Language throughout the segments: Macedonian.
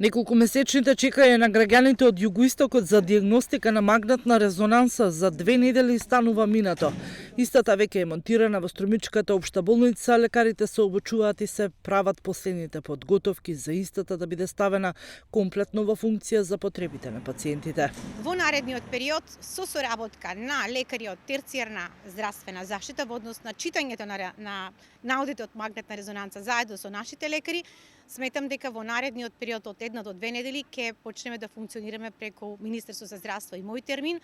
Неколкумесечните чекање на граѓаните од југоистокот за дијагностика на магнетна резонанса за 2 недели станува минато. Истата веќе е монтирана во Струмичката општа болница, лекарите се обучуваат и се прават последните подготовки за истата да биде ставена комплетно во функција за потребите на пациентите. Во наредниот период со соработка на лекари од терцијарна здравствена заштита во однос на читањето на наудите од магнетна резонанца заедно со нашите лекари, сметам дека во наредниот период од 1 до 2 недели ќе почнеме да функционираме преку Министерство за здравство и мој термин.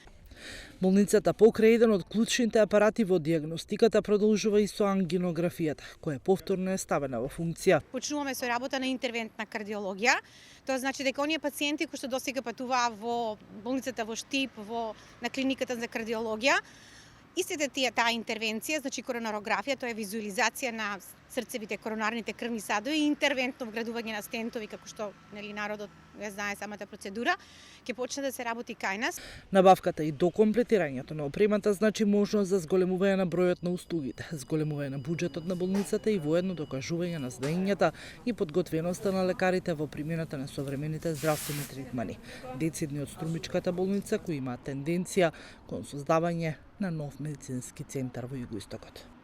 Болницата покрај еден од клучните апарати во дијагностиката продолжува и со ангинографијата, која повторно е ставена во функција. Почнуваме со работа на интервентна кардиологија. Тоа значи дека оние пациенти кои што досега патуваа во болницата во Штип, на клиниката за кардиологија, истите таа интервенција, значи коронарографија, тоа е визуализација на срцевите, коронарните крвни садови и интервентно вградување на стентови, како што народот ја знае самата процедура, ќе почне да се работи кај нас. Набавката и докомплетирањето на опремата значи можност за зголемување на бројот на услугите, зголемување на буџетот на болницата и воедно докажување на знаењата и подготвеноста на лекарите во примената на современите здравствени третмани. Децидни од Струмичката болница кои имаат тенденција кон создавање на нов медицински центар во југоистокот.